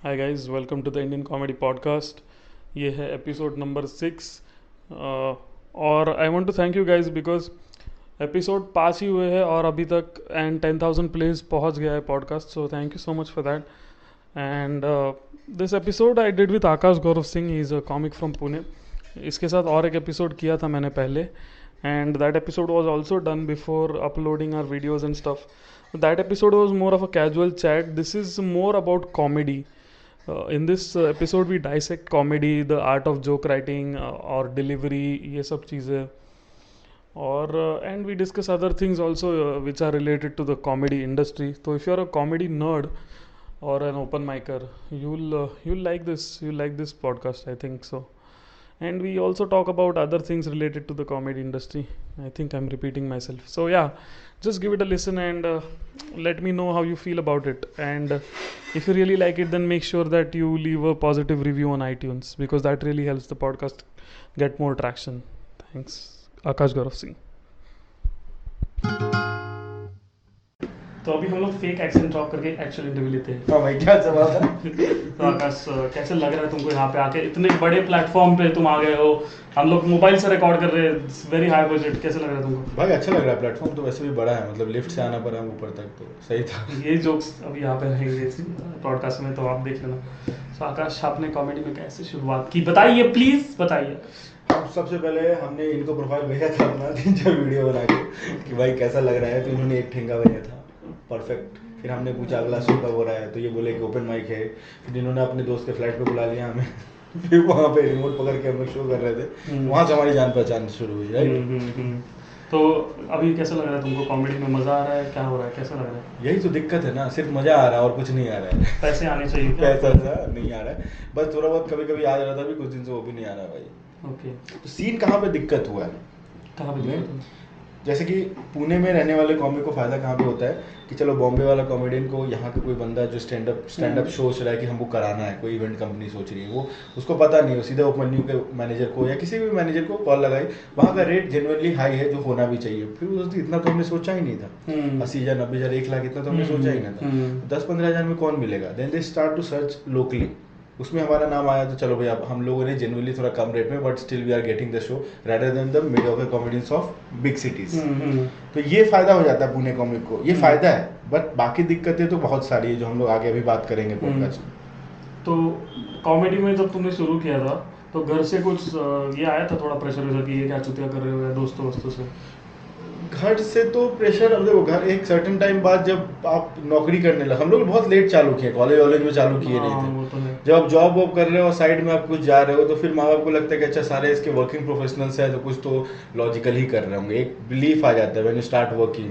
Hi guys, welcome to the Indian comedy podcast. ये है episode number 6। और I want to thank you guys because episode 5 ही हुए हैं और अभी तक एंड 10,000 प्लेज पहुंच गया है podcast. So thank you so much for that. And this episode I did with Akash Gaurav Singh, he is a comic from Pune. इसके साथ और एक एपिसोड किया था मैंने पहले, and that episode was also done before uploading our videos and stuff. That episode was more of a casual chat. This is more about comedy. In this episode we dissect comedy, the art of joke writing or delivery, ये सब चीज़ें, और and we discuss other things also which are related to the comedy industry. So if you're a comedy nerd or an open micer, you'll like this podcast, I think so. And we also talk about other things related to the comedy industry. I think I'm repeating myself, so yeah, just give it a listen and let me know how you feel about it. And if you really like it, then make sure that you leave a positive review on iTunes, because that really helps the podcast get more traction. Thanks. Akash Gaurav Singh. तो अभी हम लोग fake accent drop करके actual interview लेते हैं। हाँ भाई, क्या सवाल था? तो आकाश, कैसे लग रहा है तुमको यहाँ पे आके? इतने बड़े प्लेटफॉर्म पे तुम आ गए हो, हम लोग मोबाइल से रिकॉर्ड कर रहे हैं, वेरी हाई बजट। कैसे लग रहा है तुमको? भाई अच्छा लग रहा है। प्लेटफॉर्म तो वैसे भी बड़ा है, मतलब लिफ्ट से आना पड़ा ऊपर तक, तो सही था। ये जोक्स अभी यहाँ पे रहेंगे पॉडकास्ट में, तो आप देख लेना। तो आकाश, आपने कॉमेडी में कैसे शुरुआत की, बताइए, प्लीज बताइए। हम सबसे पहले हमने इनको प्रोफाइल भेजा था अपना 3-4 वीडियो बना के कि भाई कैसा लग रहा है, तो इन्होंने एक ठेंगा भेजा था परफेक्ट। फिर हमने पूछा अगला शो कब हो रहा है, तो ये बोले कि ओपन माइक है। फिर इन्होंने अपने दोस्त के फ्लैट पे बुला लिया हमें। फिर वहाँ पे रिमोट पकड़ के हम लोग शो कर रहे थे। वहाँ से हमारी जान पहचान शुरू हुई, राइट? तो अभी कैसा लग रहा है तुमको? कॉमेडी में मजा आ रहा है? क्या हो रहा है, कैसा लग रहा है? यही तो दिक्कत है ना, सिर्फ मजा आ रहा है और कुछ नहीं आ रहा है। पैसे आने चाहिए क्या? पैसा नहीं आ रहा है, बस थोड़ा बहुत कभी कभी आ जा रहा था, अभी कुछ दिन से वो भी नहीं आ रहा भाई। ओके। तो सीन कहाँ पे दिक्कत हुआ है? कहाँ पे दिक्कत है? जैसे कि पुणे में रहने वाले कॉमिक को फायदा कहाँ पे होता है कि चलो बॉम्बे वाला कॉमेडियन को यहाँ का कोई बंदा जो स्टैंड अप सोच रहा है कि हमको कराना है, कोई इवेंट कंपनी सोच रही है, वो उसको पता नहीं, वो सीधा ओपन न्यू के मैनेजर को या किसी भी मैनेजर को कॉल लगाई। वहाँ का रेट जेन्युइनली हाई है, जो होना भी चाहिए। फिर उसने इतना तो हमने सोचा ही नहीं था, 80,000 90,000 1 लाख इतना तो हमने सोचा ही नहीं था। 10-15 हज़ार में कौन मिलेगा? Then they start to search locally. उसमें हमारा नाम आया, तो चलो भैया हम लोगों ने जेन्युइनली थोड़ा कम रेट में, but still we are getting the show rather than the mediocre comedians of big cities. तो ये फायदा हो जाता है पुणे कॉमिक को, ये फायदा है। बट बाकी दिक्कतें तो बहुत सारी है, जो हम लोग आगे अभी बात करेंगे पॉडकास्ट में। तो कॉमेडी में जब तुमने शुरू किया था, तो घर से कुछ ये आया था थोड़ा प्रेशर वैसा कि ये क्या चुतिया कर रहे हो, या दोस्तों से? घर से तो प्रेशर, अब देखो घर एक सर्टेन टाइम बाद जब आप नौकरी करने लगे, हम लोग बहुत लेट चालू किए, कॉलेज में चालू किए नहीं थे। जब आप जॉब वॉब कर रहे हो और साइड में आप कुछ जा रहे हो, तो फिर माँ बाप को लगता है कि अच्छा सारे इसके वर्किंग प्रोफेशनल्स है, तो कुछ तो लॉजिकल ही कर रहे होंगे। एक बिलीफ आ जाता है व्हेन यू स्टार्ट वर्किंग,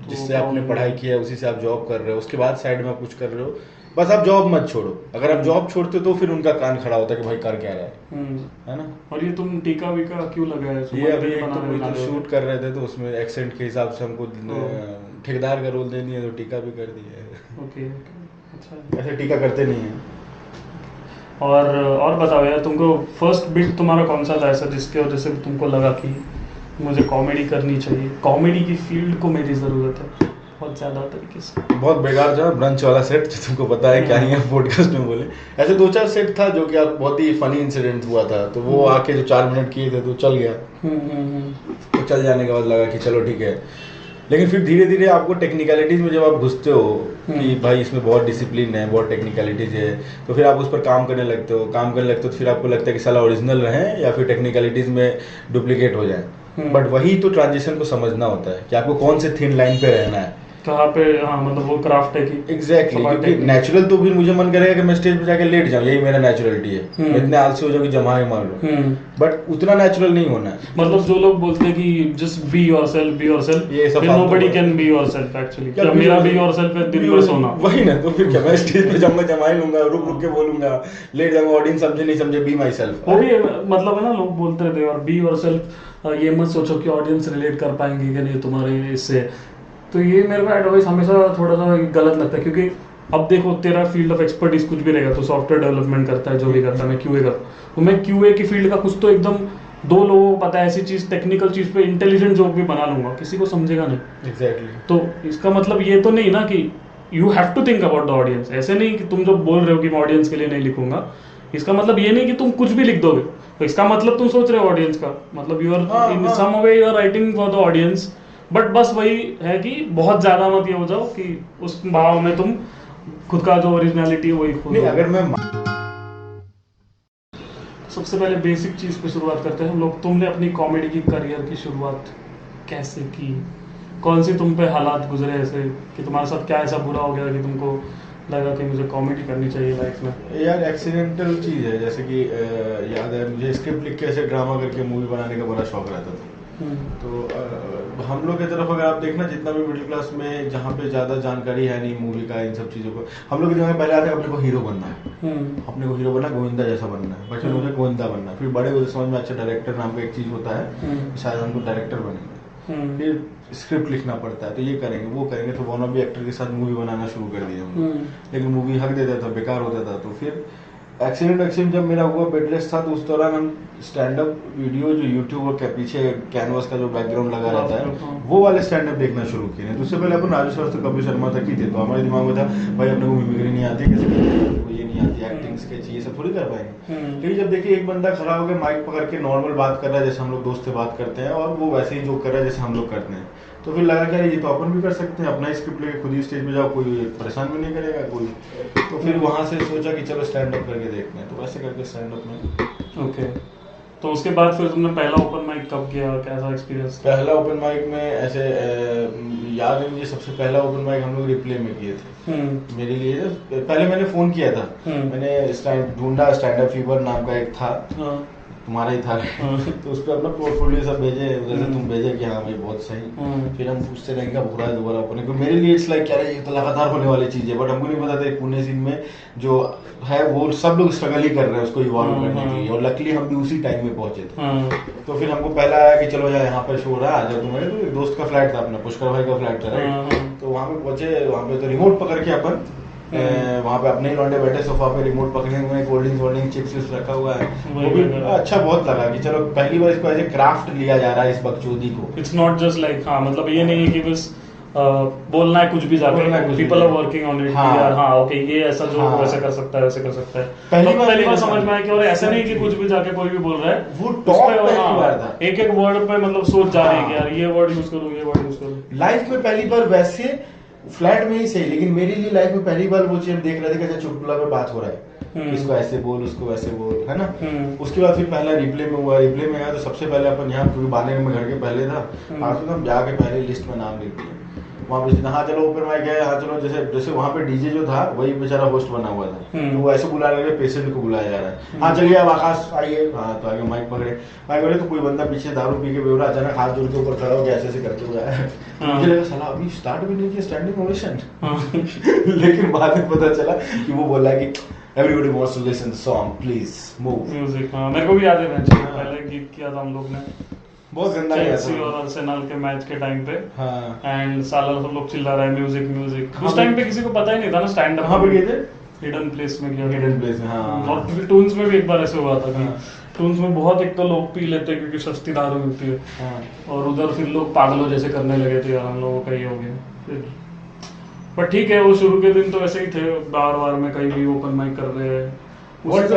जिससे आपने पढ़ाई किया है उसी से आप जॉब कर रहे हो, उसके बाद साइड में आप कुछ कर रहे हो। बस आप जॉब मत छोड़ो, अगर आप जॉब छोड़ते हो तो फिर उनका कान खड़ा होता है कि भाई कर क्या रहा है ना। और ये तुम टीका वीका क्यों लगाया? ये अभी एक तो कोई तो शूट कर रहे थे, तो उसमें एक्सेंट के हिसाब से हमको ठेकेदार का रोल दे दिया, तो टीका भी कर दिया है। ओके, अच्छा। ऐसे टीका करते नहीं है। और बताओ यार, तुमको फर्स्ट बिट तुम्हारा कौन सा था ऐसा जिसके वजह से तुमको लगा कि मुझे कॉमेडी करनी चाहिए, कॉमेडी की फील्ड को मेरी ज़रूरत है बहुत ज़्यादा तरीके से? बहुत बेकार था ब्रंच वाला सेट, जो तुमको पता है क्या ही है पॉडकास्ट में बोले। ऐसे 2-4 सेट था जो कि बहुत ही फनी इंसिडेंट हुआ था, तो वो आके जो 4 मिनट किए थे तो चल गया। तो चल जाने के बाद लगा कि चलो ठीक है। लेकिन फिर धीरे धीरे आपको टेक्निकलिटीज़ में जब आप घुसते हो कि भाई इसमें बहुत डिसिप्लिन है, बहुत टेक्निकलिटीज़ है, तो फिर आप उस पर काम करने लगते हो। तो फिर आपको लगता है कि साला ओरिजिनल रहें या फिर टेक्निकलिटीज़ में डुप्लीकेट हो जाए। बट वही तो ट्रांजिशन को समझना होता है कि आपको कौन से थिन लाइन पे रहना है, कहाँ पे। हाँ, मतलब वो क्राफ्ट है कि एग्जैक्टली क्योंकि नेचुरल तो भी मुझे मन करेगा कि मैं स्टेज पे जाके लेट जाऊं, यही मेरा नेचुरलिटी है। मैं इतने आलसी हो जाऊं कि जमा ही मार लूं, बट उतना नेचुरल नहीं होना है। मतलब जो लोग बोलते हैं कि जस्ट बी योरसेल्फ, ये सब nobody can be yourself actually. क्या मेरा बी योरसेल्फ है दिन भर सोना? वही ना, तो फिर क्या मैं स्टेज पे जाऊंगा, जमा ही लूंगा, रुक रुक के बोलूंगा, लेट जाऊंगा, ऑडियंस समझे नहीं समझे, बी माई सेल्फ। वो भी मतलब है ना, लोग बोलते रहते हैं और बी योरसेल्फ, ये मत सोचो कि ऑडियंस रिलेट कर पाएंगे कि नहीं तुम्हारे इससे। तो ये मेरे को एडवाइस हमेशा थोड़ा सा गलत लगता है, क्योंकि अब देखो तेरा फील्ड ऑफ एक्सपर्टीज कुछ भी रहेगा, तो सॉफ्टवेयर डेवलपमेंट करता है, जो भी करता है, मैं क्यूए करता हूँ, तो मैं क्यूए की फील्ड का कुछ तो एकदम 2 लोगों को पता है ऐसी चीज, टेक्निकल चीज पे इंटेलिजेंट जोक भी बना लूंगा, किसी को समझेगा नहीं। एग्जैक्टली। तो इसका मतलब ये तो नहीं ना कि you have to think about the audience. ऐसे नहीं कि तुम जो बोल रहे हो कि मैं ऑडियंस के लिए नहीं लिखूंगा, इसका मतलब ये नहीं कि तुम कुछ भी लिख दोगे, तो इसका मतलब तुम सोच रहे हो ऑडियंस का, मतलब you are in some way you are writing for the audience. But बस वही है कि बहुत ज्यादा मत ये हो जाओ कि उस भाव में तुम खुद का जो ओरिजिनलिटी है वही खो दो। अगर मैं सबसे पहले बेसिक चीज पे शुरुआत करते हैं हम लोग। तुमने अपनी कॉमेडी की करियर की शुरुआत कैसे की? कौन सी तुम पे हालात गुजरे ऐसे कि तुम्हारे साथ क्या ऐसा बुरा हो गया कि तुमको लगा कि मुझे कॉमेडी करनी चाहिए लाइफ में? यार एक्सीडेंटल चीज़ है, जैसे कि याद है मुझे स्क्रिप्ट लिख के ऐसे ड्रामा करके मूवी बनाने का बड़ा शौक रहता था। तो हम लोग की तरफ अगर आप देखना, जितना भी मिडिल क्लास में जहाँ पे ज़्यादा जानकारी है नहीं मूवी का, इन सब चीज़ों को, हम लोग के दिमाग में पहले आता है अपने को हीरो बनना है, अपने को हीरो बनना, गोविंदा जैसा बनना है, बच्चे मुझे गोविंदा बनना है। फिर बड़े होते समझ में अच्छा डायरेक्टर नाम का एक चीज़ होता है, शायद हमको डायरेक्टर बनेंगे। फिर स्क्रिप्ट लिखना पड़ता है, तो ये करेंगे वो करेंगे, तो वन ऑफ भी एक्टर के साथ मूवी बनाना शुरू कर दिया हमने। लेकिन मूवी हक देता था, बेकार होता था। तो फिर एक्सीडेंट जब मेरा हुआ बेड रेस्ट था, तो उस दौरान हम स्टैंड अप वीडियो जो यूट्यूब के पीछे कैनवास का जो बैकग्राउंड लगा रहता है वो वाले स्टैंड अप देखना शुरू किए। तो उससे पहले अपन राजू सर तो कपिल शर्मा तक ही थे, तो हमारे दिमाग में था भाई अपने को मिमिक्री नहीं आती, कैसे ये नहीं आती, एक्टिंग स्केच ये सब थोड़ी कर पाएंगे। लेकिन जब देखिए एक बंदा खड़ा होकर माइक पकड़ के नॉर्मल बात कर रहा है जैसे हम लोग दोस्त से बात करते हैं, और वो वैसे ही जो कर रहा है जैसे हम लोग करते हैं, तो फिर लगा कि ये तो अपन भी कर सकते हैं, अपना ही स्क्रिप्ट लेके खुद ही स्टेज पे जाओ, कोई परेशान भी नहीं करेगा कोई। तो फिर वहां से सोचा कि चलो स्टैंड अप करके देखते हैं, तो वैसे करके स्टैंड अप में। ओके, तो उसके बाद फिर तुमने पहला ओपन माइक कब किया, कैसा एक्सपीरियंस? पहला ओपन माइक में ऐसे याद है मुझे, सबसे पहला ओपन माइक हम लोग रिप्ले में किए थे। मेरे लिए पहले मैंने फोन किया था, मैंने ढूंढा, स्टैंड अप फीवर नाम का एक था, तुम्हारा ही था। तो उस पर अपना पोर्टफोलियो सब भेजे, जैसे तुम भेजे कि हाँ भाई बहुत सही। फिर हम पूछते रहेंगे कब हो रहा है दोबारा ओपन, क्योंकि मेरे लिए इट्स लाइक क्या ये तो लगातार होने वाली चीज है, बट हमको नहीं पता था पुणे सीन में जो है वो सब लोग स्ट्रगल ही कर रहे हैं उसको इवॉल्व करने के लिए, और लकीली हम भी उसी टाइम में पहुंचे थे। तो फिर हमको पहला आया कि चलो यार यहाँ पर शो रहा है, जब तुम्हारे तो दोस्त का फ्लैट था, अपना पुष्कर भाई का फ्लैट था राइट। तो वहाँ पे पहुंचे, वहाँ पे तो रिमोट पकड़ के अपन वहाँ पे अपने ही लौंडे बैठे सोफा पे, रिमोट पकड़े हुए हैं, कोल्ड ड्रिंक्स चिप्स रखा हुआ है। वो भी अच्छा बहुत लगा कि चलो पहली बार इसको एज ए क्राफ्ट लिया जा रहा है इस बकचोदी को। इट्स नॉट जस्ट लाइक, हाँ मतलब ये नहीं है कि बस बोलना है कुछ भी जाके, people are working on it यार, हाँ ओके ये ऐसा जो वैसे कर सकता है वैसे कर सकता है। पहली बार समझ में आया कि और ऐसा नहीं कि कुछ भी जाके कोई भी बोल रहा है, वो टॉप पहली बार था, एक एक वर्ड पे मतलब सोच जा रही है कि यार ये वर्ड यूज करूँ ये वर्ड यूज करूँ। लाइफ में पहली बार वैसे फ्लैट में ही सही, लेकिन मेरे लिए लाइफ में पहली बार वो चीज देख रहे थे कि चुटकुला पे बात हो रहा है, इसको ऐसे बोल उसको वैसे बोल, है ना। उसके बाद फिर पहला रिप्ले में हुआ, रिप्ले में आया तो सबसे पहले अपन यहाँ क्योंकि बाने में घर के पहले था, आज तो हम जाके पहले लिस्ट में नाम लिख दिए। वहाँ पे हाँ चलो ओपन माइक है, हाँ चलो जैसे वहाँ पे डीजे जो था वही बेचारा होस्ट बना हुआ था, तो वो ऐसे बुला रहे पेशेंट को बुलाया जा रहा है, हाँ चलिए अब आकाश आइए, हाँ तो आगे माइक पकड़े तो कोई बंदा पीछे दारू पी के बेवड़ा अचानक हाथ जोड़ के ऊपर खड़ा हो गया ऐसे करके बुलाया। मुझे लगा साला अभी स्टार्ट भी नहीं किया स्टैंडिंग ओवेशन। लेकिन बाद में पता चला कि वो बोला कि everybody wants to listen the song please move music. हाँ मेरे को भी याद है पहले गीत किया था हम लोग ने, बहुत गंदा गया चेल्सी और आर्सेनल के मैच के टाइम पे। हाँ एंड साला सब लोग चिल्ला रहा है म्यूजिक म्यूजिक। उस टाइम पे किसी को पता ही नहीं था ना स्टैंड अप। कहाँ पे गए थे? हिडन प्लेस में गया, हिडन प्लेस में, हाँ। और फिर टून्स में भी एक बार ऐसे हुआ था कि टून्स में बहुत एक तो लोग पी लेते हैं क्योंकि सस्ती दारू मिलती है, और उधर फिर लोग पागलों जैसे करने लगे थे यार, हम लोगों का ही हो गया फिर। पर ठीक है वो शुरू के दिन तो ऐसे ही थे, बार बार में कहीं भी ओपन माइक कर रहे हैं। उस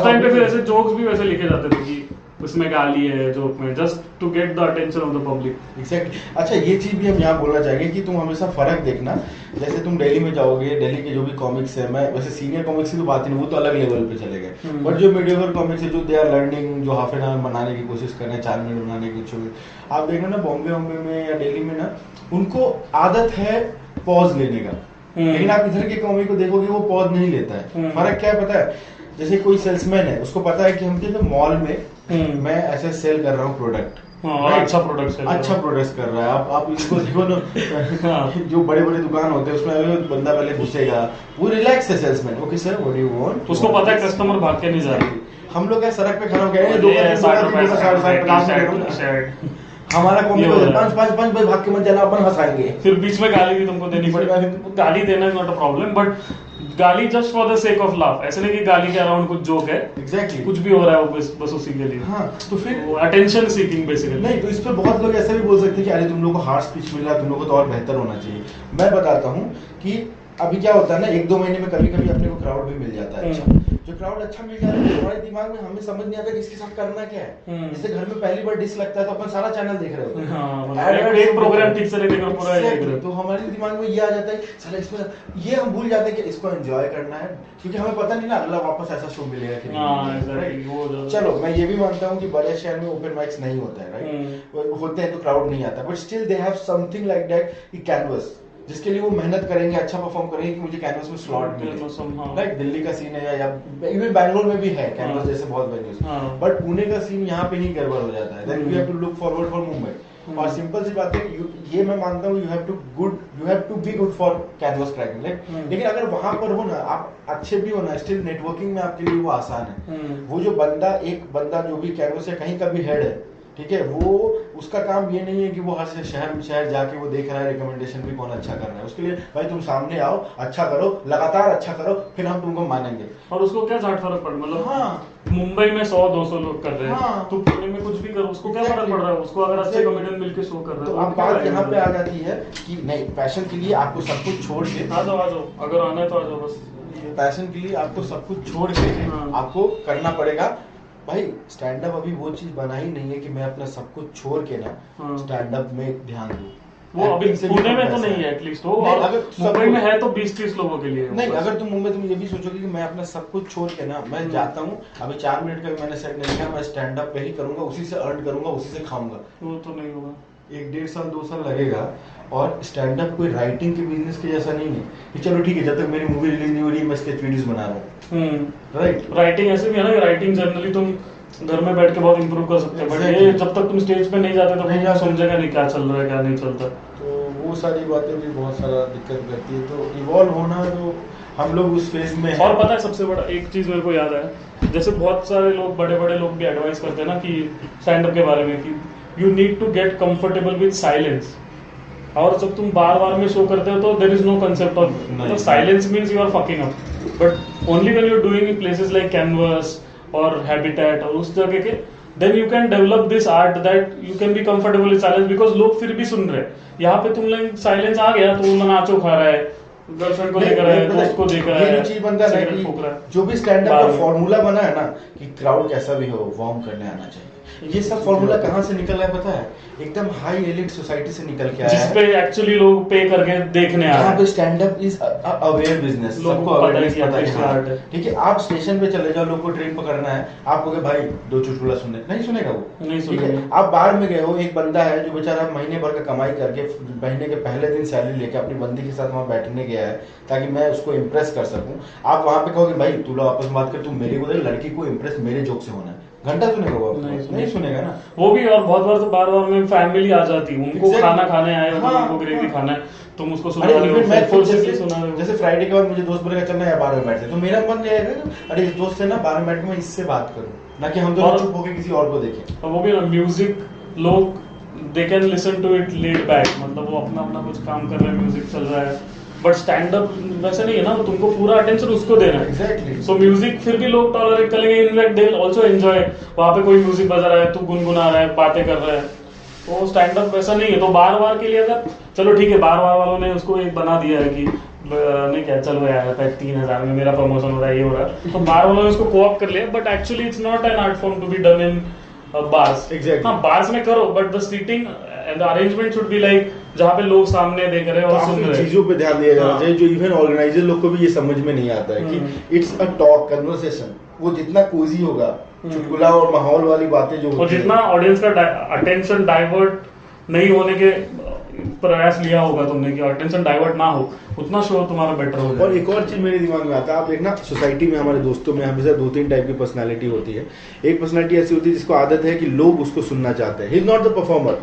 टाइम पे फिर ऐसे जोक्स भी वैसे लिखे जाते थे कि उसमें गाली है जोक में, just to get the attention of the public. Exactly. अच्छा ये चीज भी हम यहाँ बोलना चाहेंगे कि तुम हमेशा फर्क देखना, जैसे तुम दिल्ली में जाओगे, दिल्ली के जो भी कॉमिक्स है, मैं वैसे सीनियर कॉमिक्स की तो बात ही नहीं, वो तो अलग लेवल पे चले गए, बट जो मीडियम कॉमिक्स है जो दे आर लर्निंग, जो हाफ एन आवर बनाने की कोशिश कर रहे हैं, 4 मिनट बनाने की कोशिश, आप देखना ना बॉम्बे में या दिल्ली में ना, उनको आदत है पॉज लेने का, लेकिन आप इधर के कॉमिक को देखोगे वो पॉज नहीं लेता है। फर्क क्या है पता है? जैसे कोई सेल्समैन है, उसको पता है कि हम मॉल में मैं ऐसे सेल कर रहा हूँ प्रोडक्ट, अच्छा प्रोडक्ट कर रहा है, आप इसको देखो ना। जो बड़े बड़े दुकान होते हैं उसमें बंदा पहले घुसेगा, वो रिलैक्स है salesman, okay sir what do you want, उसको पता है कस्टमर भाग के नहीं जा रही। हम लोग क्या सड़क पे खड़ा हो गए, हमारा पांच भाई भाग के मत जाना, अपन हंसाएंगे, फिर बीच में गाली भी तुमको देनी पड़ेगी। गाली देना is not a problem, but गाली just for the sake of laugh, ऐसे नहीं कि गाली के अराउंड कुछ जोक है, एग्जैक्टली कुछ भी हो रहा है वो बस उसी के लिए। हाँ तो फिर अटेंशन सीकिंग बेसिकली। नहीं तो इस पर बहुत लोग ऐसा भी बोल सकते हैं कि अरे तुम लोग को हार्ड स्पीच मिल रहा है, तुम लोग को तो और बेहतर होना चाहिए। मैं बताता हूँ कि अभी क्या होता है ना, 1-2 महीने में कभी कभी अपने को क्राउड भी मिल जाता है अच्छा। जो क्राउड अच्छा मिल जाता है तो हमारे दिमाग में हमें समझ नहीं आता कि इसके साथ करना क्या है। जैसे घर में पहली बार डिश लगता है तो अपन सारा चैनल देख रहे होते हैं, एक प्रोग्राम ठीक से नहीं देख रहे पूरा देख रहे, तो हमारे दिमाग में ये आ जाता है साला इसमें ये हम भूल जाते हैं कि इसको एंजॉय करना है, क्योंकि हमें पता नहीं ना अगला वापस ऐसा शो मिलेगा कि नहीं। चलो मैं ये भी मानता हूँ कि बड़े शहर में ओपन माइक्स नहीं होता है, राइट, होते हैं तो क्राउड नहीं आता, but still they have something like that कि कैनवस, जिसके लिए वो मेहनत करेंगे, अच्छा परफॉर्म करेंगे कि मुझे कैनवस में स्लॉट मिले। लाइक दिल्ली का सीन है या इवन बैंगलोर में भी है कैनवस जैसे बहुत वेन्यूज, बट पुणे का सीन यहाँ पे ही गड़बड़ हो जाता है। Then we have to look forward for Mumbai. और सिंपल सी बात है, ये मैं मानता हूँ you have to be good for canvas cracking. लेकिन अगर वहां पर हो ना, आप अच्छे भी हो ना, स्टिल नेटवर्किंग में आपके लिए वो आसान है। वो जो एक बंदा जो भी कैनवस है कहीं का भी हेड है, ठीक है, वो उसका काम ये नहीं है कि वो हर से शहर जाके वो देख रहा है रिकमेंडेशन भी कौन अच्छा कर रहा है। उसके लिए भाई तुम सामने आओ, अच्छा करो, लगातार अच्छा करो, फिर हम तुमको मानेंगे। और उसको क्या फर्क पड़, मतलब हाँ मुंबई में 100-200 लोग कर रहे हैं, हाँ, तो पुणे में कुछ भी करो, उसको क्या फर्क पड़ रहा है, उसको अगर अच्छे कॉमेडियन मिलके शो कर रहे हैं। तो अब बात यहाँ पे आ जाती है कि नहीं, पैशन के लिए आपको सब कुछ छोड़ के आ जाओ, अगर आना है तो आ जाओ। बस पैशन के लिए आपको सब कुछ छोड़ के आपको करना पड़ेगा। भाई स्टैंड अप अभी वो चीज बना ही नहीं है कि मैं अपना सब कुछ छोड़ के ना स्टैंड अप में ध्यान दूं। वो अभी पुणे में तो नहीं है एटलीस्ट, वो अगर मुंबई में है तो 20-30 लोगों के लिए। नहीं, अगर तुम मुंबई तुम ये भी सोचोगे कि मैं अपना सब कुछ छोड़ के ना मैं जाता हूँ, अभी 4 मिनट का भी मैंने सेट नहीं किया, मैं स्टैंड अप पे ही करूंगा, उसी से अर्न करूंगा, उसी से खाऊंगा, वो तो नहीं होगा। 1-1.5 साल 2 साल लगेगा। और स्टैंड अप कोई राइटिंग के बिजनेस के जैसा नहीं है कि चलो ठीक है जब तक मेरी मूवी रिलीज नहीं हो रही मैं स्केच वीडियोस बना रहा हूँ, राइट। राइटिंग ऐसे भी है ना, राइटिंग जनरली तुम घर में बैठ के बहुत इंप्रूव कर सकते हैं, बट ये जब तक तुम स्टेज पे नहीं जाते तो नहीं समझेगा नहीं क्या चल रहा है क्या नहीं चलता। तो वो सारी बातें भी बहुत सारा दिक्कत करती है। तो इवॉल्व होना, तो हम लोग उस फेज में। और पता है सबसे बड़ा एक चीज मेरे को याद है, जैसे बहुत सारे लोग बड़े लोग भी एडवाइस करते हैं ना कि स्टैंड अप के बारे में कि you need to get comfortable with silence. और जब तुम बार में शो करते हो तो there is no concept of, मतलब silence means you are fucking up, but only when you are doing in places like Canvas और हैबिटेट और उस जगह के, then you can develop this art that you can be comfortable in silence, because लोग फिर भी सुन रहे हैं। यहाँ पे तुम लोग साइलेंस आ गया तो वो नाचो खा रहा है, गर्लफ्रेंड को देख रहा है, दोस्त को देख रहा है, चीज बनता है कि जो भी स्टैंड अप का फॉर्मूला बना है ना कि क्राउड कैसा भी हो वार्म करने आना चाहिए, ये सब फॉर्मूला कहाँ से निकल रहा है पता है? एकदम हाई एलिट सोसाइटी से निकल के आया है, जिसपे एक्चुअली लोग पे करके देखने आ रहे हैं। पे stand up is aware business, सबको अवेयरनेस पता है। ठीक है, आप स्टेशन पे चले जाओ, लोग को ट्रेन पकड़ना है, आप कहोगे भाई 2 चुटकुला सुनने, नहीं सुनेगा वो, नहीं सुनेगा। आप बार में गए हो, एक बंदा है जो बेचारा महीने भर का कमाई करके महीने के पहले दिन सैलरी लेके अपनी बंदी के साथ वहाँ बैठने गया है ताकि मैं उसको इम्प्रेस कर सकूं। आप वहाँ पे कहोगे भाई तू लो आपस में बात कर, तू मेरी को लड़की को इम्प्रेस मेरे जोक से होना है, घंटा सुनेगा वो? नहीं सुनेगा ना वो भी। और बहुत बार तो बार में फैमिली आ जाती है, उनको खाना खाने आए हो, उनको ग्रेवी खाना है, तुम उसको सुना रहे हो, जैसे फ्राइडे के बाद मुझे दोस्त बोलेगा चलना है 12 में बैठते, तो मेरा मन नहीं आएगा अरे इस दोस्त से ना 12 में बैठ के मैं इससे बात करूं, ना कि हम दोनों चुप होकर किसी और को देखें। और वो भी ना म्यूजिक, लोग they can listen to it laid back, मतलब वो अपना कुछ काम कर रहे हैं, म्यूजिक चल रहा है, बट स्टैंड अप वैसे नहीं है ना, तुमको पूरा अटेंशन उसको देना है। एग्जैक्टली। सो म्यूजिक फिर भी लोग टॉलरेट करेंगे, in fact they will also enjoy. वहां पे कोई म्यूजिक बजा रहा है, तू गुनगुना रहा है, बातें कर रहा है, तो स्टैंड अप वैसा नहीं है। तो बार के लिए अगर चलो ठीक है, बार वालों ने उसको एक बना दिया है कि नहीं क्या चलो यार 3000 में मेरा प्रमोशन हो रहा है, ये हो रहा है, तो बार वालों ने उसको कोऑप कर लिया, but actually it's not an art form to be done in bars. Exactly. हाँ बार्स में करो, but the seating and the arrangement should be like जहाँ पे लोग सामने देख रहे हैं और सुन रहे हैं। चीजों पे ध्यान दिया जाना चाहिए जो इवन ऑर्गेनाइजर लोग को भी ये समझ में नहीं आता है कि इट्स अ टॉक कन्वर्सेशन। वो जितना कोजी होगा, चुटकुला और माहौल वाली बातें जो और जितना ऑडियंस का अटेंशन डाइवर्ट नहीं होने के प्रयास लिया होगा तुमने कि अटेंशन डाइवर्ट ना हो, उतना शो तुम्हारा बेटर हो जाएगा। और एक और चीज मेरे दिमाग में आता है, आप देखना सोसाइटी में हमारे दोस्तों में हमेशा 2-3 टाइप की पर्सनालिटी होती है। एक पर्सनालिटी ऐसी होती है जिसको आदत है कि लोग उसको सुनना चाहते हैं, ही इज नॉट द परफॉर्मर,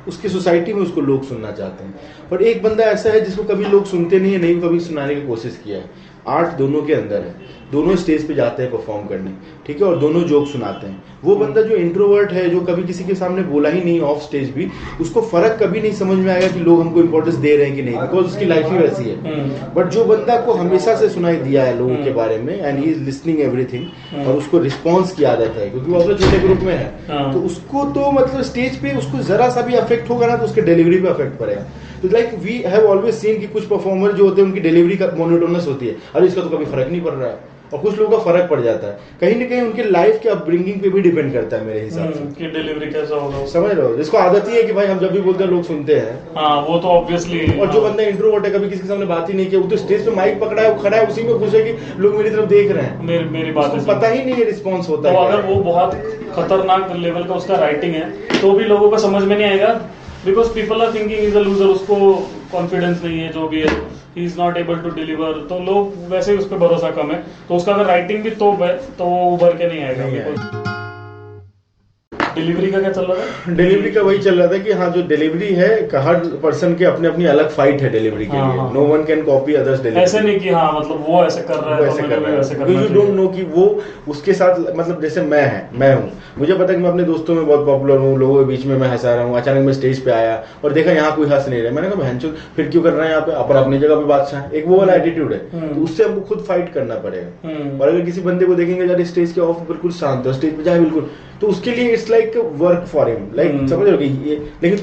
उसकी सोसाइटी में उसको लोग सुनना चाहते हैं। और एक बंदा ऐसा है जिसको कभी लोग सुनते नहीं है, नहीं कभी सुनाने की कोशिश किया है, आर्ट दोनों के अंदर है, दोनों स्टेज पे जाते हैं परफॉर्म करने, ठीक है, और दोनों जोक सुनाते हैं। वो बंदा जो इंट्रोवर्ट है, जो कभी किसी के सामने बोला ही नहीं ऑफ स्टेज भी, उसको फर्क कभी नहीं समझ में आएगा कि लोग हमको इंपॉर्टेंस दे रहे हैं कि नहीं, बिकॉज उसकी लाइफ ही वैसी है। बट जो बंदा को हमेशा से सुनाई दिया है लोगों के बारे में and he is listening everything, और उसको रिस्पॉन्स की आदत है क्योंकि वो अपने छोटे ग्रुप में है, तो उसको तो मतलब स्टेज पे उसको जरा सा भी अफेक्ट होगा ना तो उसके डिलीवरी पे अफेक्ट पड़ेगा। तो like we have always seen कि कुछ परफॉर्मर जो होते हैं उनकी डिलीवरी का मोनोटोनस होती है, अरे इसका तो कभी फर्क नहीं पड़ रहा है, और कुछ लोगों का फर्क पड़ जाता है। कहीं ना कहीं उनके लाइफ के अपब्रिंगिंग पे भी डिपेंड करता है मेरे हिसाब से कि डिलीवरी कैसा होगा, समझ रहे हो। जिसको आदत ही है कि भाई हम जब भी बोलते हैं लोग सुनते हैं, हाँ वो तो ऑब्वियसली। और जो बंदा इंट्रोवर्ट है, कभी किसी के सामने बात ही नहीं किया, वो तो स्टेज पे माइक पकड़ा है, वो खड़ा है, उसी में खुश है कि लोग मेरी तरफ देख रहे हैं, मेरी बात है, पता ही नहीं है रिस्पॉन्स होता है। तो अगर वो बहुत खतरनाक लेवल का उसका राइटिंग है तो भी लोगों को समझ में नहीं आएगा, because people are thinking is a loser, उसको कॉन्फिडेंस नहीं है, जो भी है he is not able to deliver, तो लोग वैसे ही उस पर भरोसा कम है। तो उसका अगर राइटिंग भी तो वो उभर के नहीं आएगा। डिलीवरी का क्या चल रहा था? डिलीवरी का वही चल रहा था कि हाँ जो डिलीवरी है, हर पर्सन के अपने अपनी अलग फाइट है डिलीवरी के लिए, no one can copy others delivery. ऐसे नहीं कि हाँ मतलब वो ऐसे कर रहा है वैसे कर रहा है, यू डोंट नो कि वो उसके साथ, मतलब जैसे मैं हूँ, मुझे पता है कि मैं अपने दोस्तों में बहुत पॉपुलर हूँ, लोगों के बीच में मैं हंसा रहा हूँ, अचानक मैं स्टेज पे आया और देखा यहाँ कोई हंस नहीं रहा, मैंने कहा बहनचोद फिर क्यों कर रहे हैं यहाँ पे, अपन अपनी जगह पे बादशाह है, एक वो वाला एटीट्यूड है, तो उससे हमको खुद फाइट करना पड़ेगा। और अगर किसी बंदे को देखेंगे यार स्टेज के ऑफ बिल्कुल शांत है, स्टेज पे जाए बिल्कुल, तो उसके लिए it's like work for him, like समझ रहे हो कि ये, लेकिन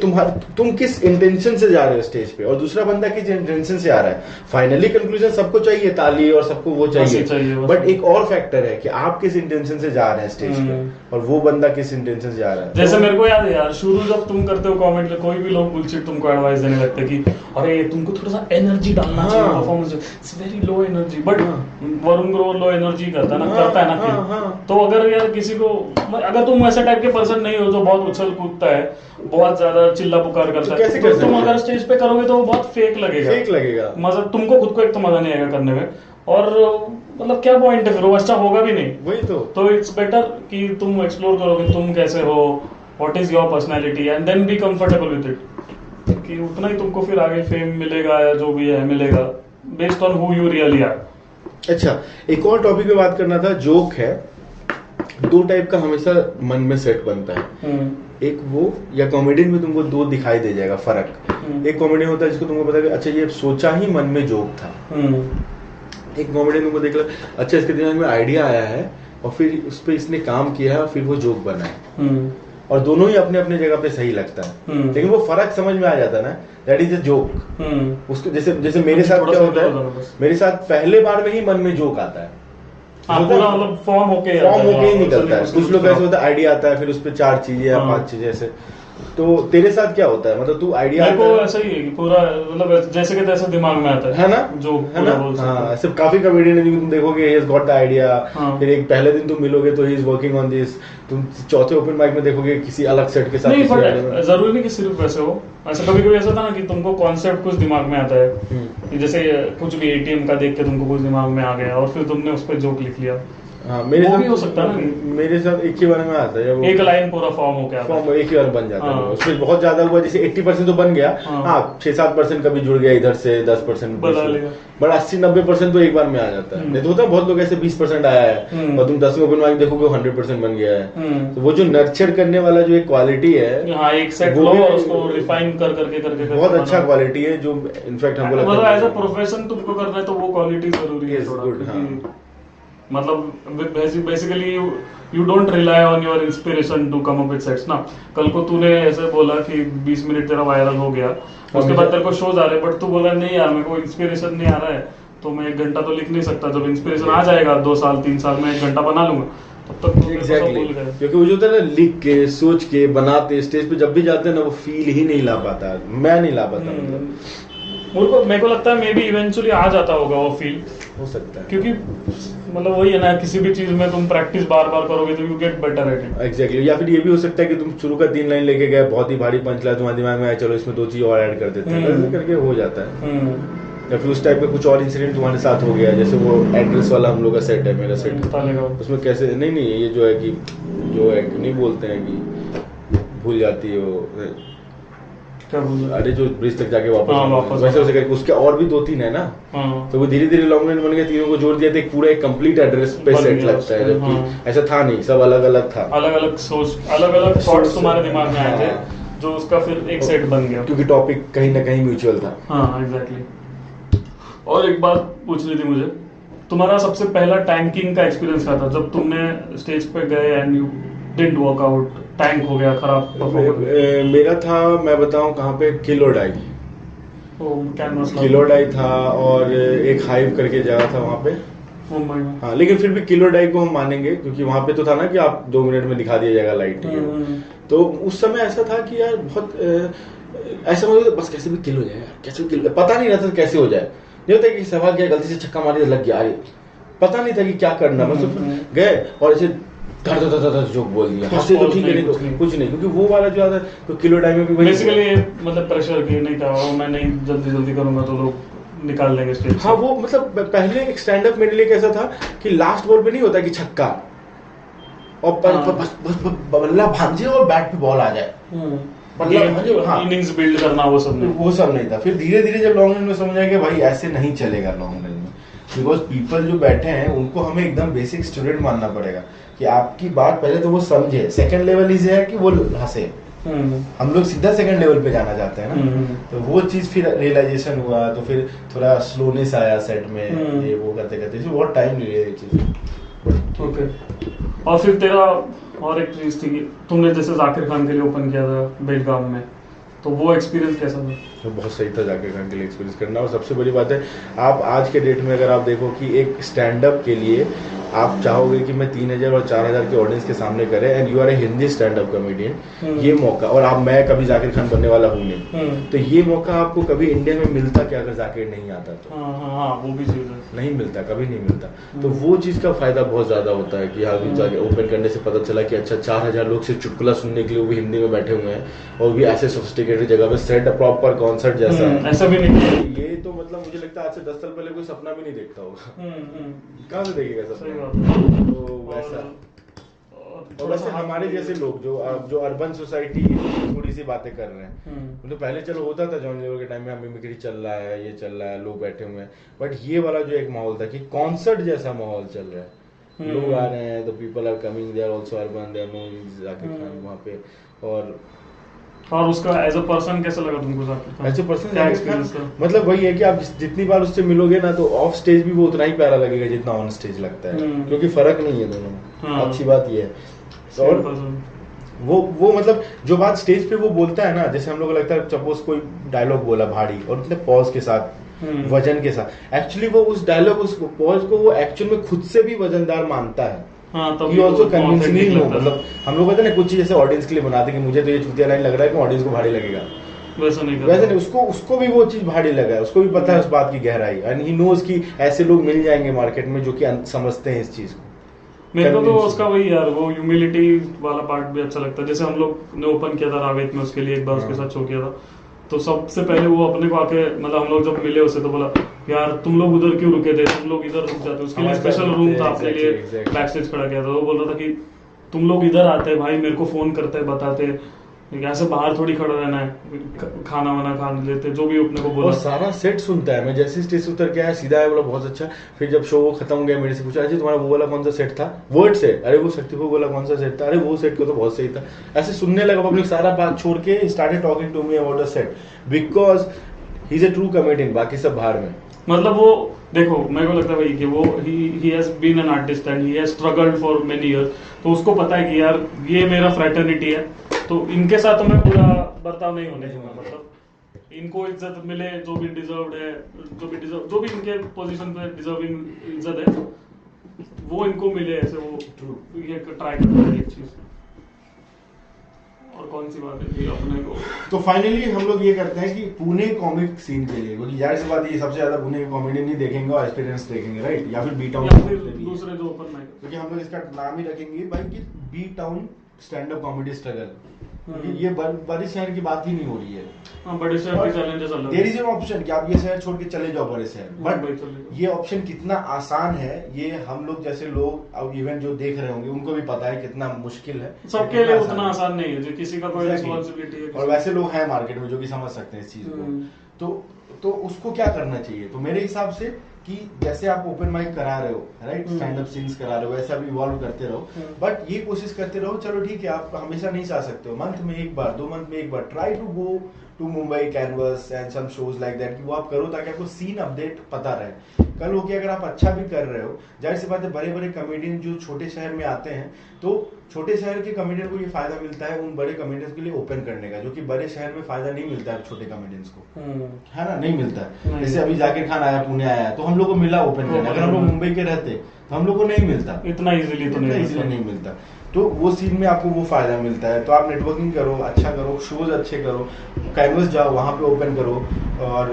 तुम किस इंटेंशन से जा रहे हो स्टेज पे, और दूसरा बंदा किस इंटेंशन से आ रहा है। फाइनली कंक्लूजन सबको चाहिए ताली और सबको वो चाहिए, बट एक और फैक्टर है कि आप किस इंटेंशन से जा रहे हैं स्टेज पे, और वो बंदा किस इंटेंशन से जा रहा है। जैसे मेरे को याद है यार, शुरू जब तुम करते हो कमेंट, कोई भी लोग बुलशिट तुमको एडवाइस देने लगते कि अरे तुमको थोड़ा सा एनर्जी डालना चाहिए performance, it's very low energy, but Varun Grover low energy करता है ना, करता है ना। तो अगर यार किसी को, अगर तुम ऐसे टाइप के पर्सन नहीं हो जो बहुत उछल कूदता है, बहुत ज्यादा चिल्ला पुकार करता है, तो तुम अगर स्टेज पे करोगे तो वो बहुत फेक लगेगा, मजा तुमको खुद को एक तो मजा नहीं आएगा करने में, और मतलब क्या पॉइंट है फिर, वो अच्छा होगा भी नहीं। वही तो इट्स बेटर कि तुम एक्सप्लोर करोगे तुम कैसे हो, what is your personality, and then be comfortable with it, कि उतना ही तुमको फिर आगे फेम मिलेगा या जो भी है मिलेगा, based on who you really are. अच्छा, एक और टॉपिक पे बात करना था, जोक है, दो टाइप का हमेशा मन में सेट बनता है, एक वो, या कॉमेडियन में तुमको दो दिखाई दे जाएगा फर्क। एक कॉमेडियन होता है जिसको तुमको पता है अच्छा ये सोचा ही मन में जोक था, एक कॉमेडियन तुमको देख लो अच्छा इसके दिमाग में आइडिया आया है और फिर उस पर इसने काम किया है और फिर वो जोक बना है, और दोनों ही अपने अपने जगह पे सही लगता है, लेकिन वो फर्क समझ में आ जाता है ना, दैट इज अ जोक। उसको जैसे मेरे साथ क्या होता है, मेरे साथ पहले बार में ही मन में जोक आता है, पूरा मतलब फॉर्म होके ही निकलता है। कुछ लोग ऐसे होता है आइडिया आता है फिर उस पर 4 चीजें या 5 चीजें ऐसे। तो तेरे साथ क्या होता है, मतलब तू आइडिया मेरे को ऐसा ही है कि पूरा मतलब जैसे के तैसे दिमाग में आता है ना, जो है ना, हाँ ऐसे काफी कॉमेडियन है तुम देखोगे, he has got the idea, फिर एक पहले दिन तुम मिलोगे तो he is working on this, तुम चौथे ओपन माइक में देखोगे किसी अलग सेट के साथ। नहीं बट जरूरी नहीं कि सिर्फ वैसे हो, ऐसा कभी कभी ऐसा था ना कि तुमको कॉन्सेप्ट कुछ दिमाग में आता है, जैसे कुछ भी एटीएम का देख के तुमको कुछ दिमाग में आ गया और फिर तुमने उस पर जोक लिख लिया। हाँ मेरे साथ भी हो सकता है ना, मेरे साथ एक ही बार में आता है, एक लाइन पूरा फॉर्म हो गया, फॉर्म एक ही बार बन जाता है, उसमें बहुत ज्यादा हुआ, जैसे 80% तो बन गया, हाँ 6-7% कभी जुड़ गया इधर से, 10% बट 80-90% तो एक बार में आ जाता है। नहीं तो होता है बहुत लोग ऐसे 20% आया है और तुम 10 ओपन माइक देखोगे 100% बन गया है। तो वो जो नर्चर करने वाला जो एक क्वालिटी है, एक सेट लो और उसको रिफाइन करके बहुत अच्छा क्वालिटी है, जो इनफैक्ट हमको लगता है एज अ प्रोफेशन तुमको करना है तो वो क्वालिटी जरूरी है। मतलब basically you don't rely on your inspiration to come up with sets ना। कल को तूने ऐसे बोला कि 20 मिनट तेरा वायरल हो गया, उसके बाद तेरे को शोज आ रहे, बट तू बोला नहीं यार मेरे को इंस्पिरेशन नहीं आ रहा है तो मैं 1 घंटा तो लिख नहीं सकता, जब इंस्पिरेशन आ जाएगा 2 साल 3 साल में 1 घंटा बना लूंगा, तब तक एग्जैक्टली क्योंकि वो जो होता है ना लिख के सोच के बनाते, स्टेज पे जब भी जाते हैं ना वो फील ही नहीं ला पाता, मैं नहीं ला पाता। मतलब मेरे को लगता है मे बी इवेंचुअली आ जाता होगा वो फील, हो सकता है, क्योंकि मतलब वही है ना, किसी भी चीज में तुम प्रैक्टिस बार बार करोगे तो you get better at it. Exactly. या फिर ये भी हो सकता है कि तुम शुरू का 3 लाइन लेके गए, बहुत ही भारी पंच लाइन तुम्हारे दिमाग में आया, चलो इसमें 2 चीज और ऐड कर देते हैं, ऐसे करके हो जाता है। या फिर उस टाइप का कुछ और इंसिडेंट तुम्हारे साथ हो गया, जैसे वो एड्रेस वाला हम लोग का सेट है, मेरा सेट, उसमें कैसे नहीं ये जो है कि जो है नहीं बोलते हैं कि भूल जाती है वो क्या बोल रहे? अरे जो ब्रिज तक जाके वापस हाँ, आना है, वापस वैसे आना। वैसे करके उसके और भी 2-3 है ना, हाँ तो वो धीरे धीरे लॉन्ग रन बन गया, तीनों को जोड़ दिया तो एक पूरा एक कंप्लीट एड्रेस पे बन सेट गया लगता है, उसका, जबकि हाँ। ऐसा था नहीं, सब अलग अलग था। अलग अलग सोच, अलग अलग थॉट्स तुम्हारे दिमाग में आए थे, हाँ। जो उसका फिर एक सेट बन गया। क्योंकि टॉपिक कहीं ना कहीं म्यूचुअल था। हाँ एग्जैक्टली। और एक बात पूछनी थी मुझे, तुम्हारा सबसे पहला टैंकिंग का एक्सपीरियंस क्या था, जब तुमने स्टेज पे गए and you didn't work out, tank हो गया, खराब परफॉर्मेंस? मेरा था, मैं बताऊं कहाँ पे, किलोडाई। कैनवास किलोडाई था और एक हाइव करके जगह था वहाँ पे। मुंबई में। हाँ, लेकिन फिर भी किलोडाई को हम मानेंगे, क्योंकि वहाँ पे तो था ना कि आप 2 मिनट में दिखा दिया जाएगा लाइट। तो उस समय ऐसा था कि यार बहुत ऐसा मतलब बस कैसे भी किल हो जाए यार, कैसे भी किल, पता नहीं रहता था कैसे हो जाए। नहीं होता कि सवाल क्या, गलती से छक्का मार दिया लग गया, अरे पता नहीं था कि क्या करना, बस गए और ऐसे धड़ धड़ धड़ धड़ जोक बोल दिया, हंसे तो ठीक है, नहीं तो कुछ नहीं, क्योंकि वो वाला जो आता तो किलो टाइम में भी वही बेसिकली मतलब प्रेशर की नहीं था वो, मैं नहीं जल्दी जल्दी करूंगा तो लोग निकाल लेंगे स्टेज। हाँ, वो मतलब पहले एक स्टैंड अप मेरे लिए कैसा था कि लास्ट बॉल पे नहीं होता कि छक्का और बस बल्ला भाग जाए और बैट पे बॉल आ जाए, इनिंग्स बिल्ड करना, वो सब नहीं था। फिर धीरे धीरे जब लॉन्ग रन में समझ आया कि भाई ऐसे नहीं चलेगा लॉन्ग रन में, बिकॉज पीपल जो बैठे हैं उनको हमें एकदम बेसिक स्टूडेंट मानना पड़ेगा कि आपकी बात पहले तो वो समझे, सेकंड लेवल इज है कि वो हंसे। हम लोग सीधा सेकंड लेवल पे जाना चाहते हैं ना, तो वो चीज फिर रियलाइजेशन हुआ, तो फिर थोड़ा स्लोनेस आया सेट में, ये वो करते करते बहुत टाइम ले लिया ये चीज। ओके। और फिर तेरा और एक चीज थी, तुमने जैसे जाकिर खान के लिए ओपन किया था बेलगाम में, तो वो एक्सपीरियंस कैसा था? तो बहुत सही था जाकिर खान के लिए एक्सपीरियंस करना। और सबसे बड़ी बात है, आप आज के डेट में अगर आप देखो कि एक स्टैंड अप के लिए आप चाहोगे कि मैं 3000 और 4000 के ऑडियंस के सामने करे, and you are a Hindi stand up comedian, ये मौका, और आप, मैं कभी जाकिर खान बनने वाला हूँ नहीं, तो ये मौका आपको कभी इंडिया में मिलता क्या अगर जाकिर नहीं आता तो? हाँ, वो भी चीज है, नहीं मिलता, कभी नहीं मिलता। तो वो चीज का फायदा बहुत ज्यादा होता है कि हाँ, जाके ओपन करने से पता चला कि अच्छा 4000 लोग सिर्फ चुटकुला सुनने के लिए वो भी हिंदी में बैठे हुए हैं, और भी ऐसे सोफिस्टिकेटेड जगह पे सेट प्रॉपर कॉन्सर्ट जैसा, ऐसा भी नहीं। ये तो मतलब मुझे लगता है आज से 10 साल पहले कोई सपना भी नहीं देखता होगा। कहाँ से देखेगा सपना? तो वैसा। और वैसे हमारे जैसे लोग जो अर्बन सोसाइटी थोड़ी सी बातें कर रहे हैं, मतलब पहले चलो होता था जॉन लेवल के टाइम में, मिमिक्री चल रहा है, ये चल रहा है, लोग बैठे हुए हैं, बट ये वाला जो एक माहौल था कि कॉन्सर्ट जैसा माहौल चल रहा है, लोग आ रहे हैं, तो people are coming, they are also urban, they are knowing Zakir Khan वहाँ पे। और उसका एज अ पर्सन कैसा लगा तुमको Zakir Khan? As a person क्या एक्सपीरियंस था? मतलब वही है कि आप जितनी बार उससे मिलोगे ना, तो ऑफ स्टेज भी वो उतना ही प्यारा लगेगा जितना ऑन स्टेज लगता है, क्योंकि फर्क नहीं है दोनों में। अच्छी बात ये है। और वो मतलब जो बात स्टेज पे वो बोलता है ना, जैसे हम लोग को लगता है सपोज कोई डायलॉग बोला भारी और इतने पॉज के साथ, वजन के साथ, एक्चुअली वो उस डायलॉग, उस पॉज को वो एक्चुअल में खुद से भी वजनदार मानता है। He also convincingly know, मतलब हम लोग कहते हैं ना कुछ चीज जैसे ऑडियंस के लिए बनाते हैं कि मुझे तो ये चुतिया लाइन लग रहा है कि ऑडियंस को भारी लगेगा, वैसा नहीं, उसको भी वो चीज भारी लगा है, उसको भी पता है उस बात की गहराई, एंड ही नोज कि ऐसे लोग मिल जाएंगे मार्केट में जो कि समझते हैं इस चीज को। मेरे को तो उसका वही यार, वो ह्यूमिलिटी वाला पार्ट भी अच्छा लगता है। जैसे हम लोग ने ओपन किया था रावेत में, उसके लिए एक बार उसके साथ शो किया था, तो सबसे पहले वो अपने को आके, मतलब हम लोग जब मिले उससे तो बोला यार तुम लोग उधर क्यों रुके थे, तुम लोग इधर रुक जाते, उसके लिए स्पेशल रूम था अपने लिए, बैक स्टेज खड़ा किया था। वो बोल रहा था कि तुम लोग इधर आते भाई, मेरे को फोन करते बताते, ऐसे बाहर थोड़ी खड़ा रहना है, खाना वाना खा लेते, जो भी अपने को बोला। और सारा सेट सुनता है। मैं जैसे स्टेज से उतर के आया सीधा आया, बोला बहुत अच्छा। फिर जब शो खत्म हो गया मेरे से पूछा, अजय तुम्हारा वो वाला कौन सा सेट था? वर्ड से, अरे वो शक्तिपुर वाला कौन सा सेट था? अरे वो सेट को तो बहुत सही था। ऐसे सुनने लगा पब्लिक, सारा बात छोड़ के started talking to me about the set, because he is a true comedian, बाकी सब बाहर में। मतलब वो देखो, मेरे को लगता है भाई कि वो he has been an artist and he has struggled for many years, तो उसको पता है कि यार ये मेरा फ्रेटर्निटी है, तो इनके साथ हमें पूरा बर्ताव नहीं होने दूंगा, मतलब इनको इज्जत मिले, जो भी डिजर्व्ड है, जो भी इनके पोजीशन पे डिजर्विंग इज्जत है वो इनको मिले, ऐसे वो ये ट्राई करता है एक चीज। और कौन सी बात है अपने को, तो फाइनली हम लोग ये करते हैं कि पुणे कॉमिक सीन के लिए, क्योंकि जाहिर सी बात ये सबसे ज्यादा पुणे के कॉमेडियन नहीं देखेंगे और एक्सपीरियंस देखेंगे, राइट? या फिर बी टाउन, या फिर दूसरे जो ओपन माइक, क्योंकि हम लोग इसका नाम ही रखेंगे भाई कि B town stand up comedy struggle, ये बड़े शहर की बात ही नहीं हो रही है। बड़े शहर के चैलेंजेस अलग देयर इज एन ऑप्शन कि आप ये शहर छोड़ के चले जाओ बड़े शहर, बट ये ऑप्शन कितना आसान है ये हम लोग जैसे लोग अब इवन जो देख रहे होंगे उनको भी पता है कितना मुश्किल है। सबके लिए उतना आसान नहीं है, जो किसी का कोई रिस्पांसिबिलिटी है। और वैसे लोग हैं मार्केट में जो कि समझ सकते हैं इस चीज को, तो उसको क्या करना चाहिए? तो मेरे हिसाब से कि जैसे आप ओपन माइक करा रहे हो, राइट, स्टैंड अप सीन्स करा रहे हो, वैसा भी इवॉल्व करते रहो, बट ये कोशिश करते रहो, चलो ठीक है आप हमेशा नहीं जा सकते हो, मंथ में एक बार, 2 मंथ में एक बार, try to go to Mumbai Canvas and some shows like that, कि वो आप करो ताकि आपको सीन अपडेट पता रहे। कल हो कि अगर आप अच्छा भी कर रहे हो, जाहिर सी बात है बड़े बड़े कॉमेडियन जो छोटे शहर में आते हैं, तो छोटे शहर के कॉमेडियन को ये फायदा मिलता है उन बड़े कॉमेडियंस के लिए ओपन करने का, जो कि बड़े शहर में फायदा नहीं मिलता है छोटे कॉमेडियंस को, है ना, नहीं मिलता है। जैसे अभी जाकिर खान आया, पुणे आया, तो हम लोग को मिला ओपन करने, अगर हम लोग मुंबई के रहते तो हम लोग को नहीं मिलता, इतना इजीली तो नहीं मिलता। तो वो सीन में आपको वो फायदा मिलता है। तो आप नेटवर्किंग करो, अच्छा करो, शोज अच्छे करो, कैनवस जाओ, वहां पे ओपन करो, और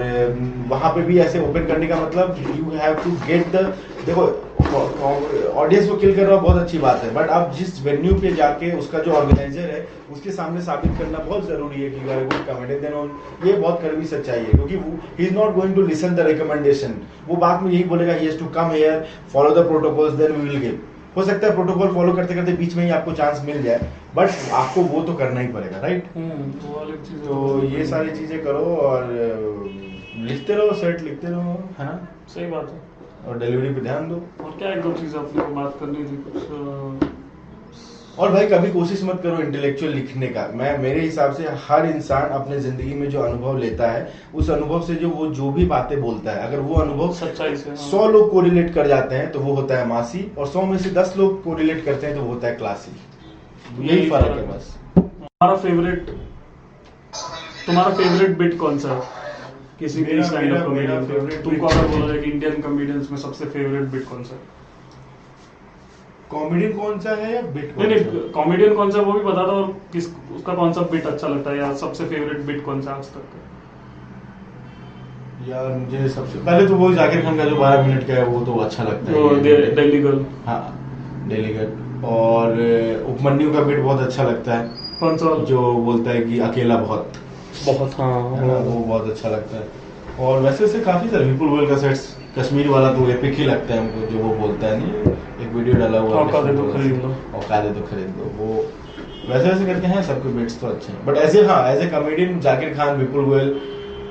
वहां पे भी ऐसे ओपन करने का मतलब you have to get the, देखो ऑडियंस को किल कर रहा बहुत अच्छी बात है, बट आप जिस वेन्यू पे जाके उसका जो ऑर्गेनाइजर है उसके सामने साबित करना बहुत जरूरी है कि you are a good comedian. ये बहुत कड़वी सच्चाई है, क्योंकि he is not going to listen the recommendation, वो बात में यही बोलेगा he has to come here, follow the protocols, then we will give. हो सकता है प्रोटोकॉल फॉलो करते करते बीच में ही आपको चांस मिल जाए, बट आपको वो तो करना ही पड़ेगा, राइट। तो ये सारी चीजें करो और लिखते रहो, सेट लिखते रहो, है ना, सही बात है, और डिलीवरी पे ध्यान दो। और क्या एक दो चीजें अपने को बात करनी थी कुछ, और भाई कभी कोशिश मत करो इंटेलेक्चुअल लिखने का। मेरे हिसाब से हर इंसान अपने जिंदगी में जो अनुभव लेता है, उस अनुभव से वो जो भी बातें बोलता है, अगर वो अनुभव सच्चाई से 100 लोग कोरिलेट कर जाते हैं तो वो होता है मासी, और 100 में से 10 लोग कोरिलेट करते हैं तो वो होता है क्लासी। यही फर्क है बस। तुम्हारा फेवरेट बिट कौन सा है किसी भी स्टैंड अप कॉमेडियन का? तुमको अगर बोला जाए कि इंडियन कॉमेडियंस में सबसे फेवरेट बिट कौन सा है? कॉमेडियन कौन सा है या बिट? नहीं, कॉमेडियन कौन सा वो भी बता दो, और किस उसका कौन सा बिट अच्छा लगता है, या सबसे फेवरेट बिट कौन सा आज तक का? यार मुझे सबसे पहले तो वो जाकिर खान का जो 12 मिनट का है वो तो अच्छा लगता है, वो दिल्ली गर्ल। हाँ, दिल्ली गर्ल। और उपमन्यु का बिट बहुत अच्छा लगता है। कौन सा? जो बोलता है कि अकेला बहुत, हाँ, वो बहुत अच्छा लगता है। और वैसे से काफी सारे विपुल गोयल का सेट्स, कश्मीर वाला तो एपिक ही लगता है हमको, जो वो बोलता है नहीं, एक वीडियो डाला हुआ औकात है तो खरीद लो, औकात है तो खरीद लो, वो वैसे करके हैं। सबके बिट्स तो अच्छे हैं, बट ऐसे हाँ, as a comedian Zakir Khan, Vipul Goyal,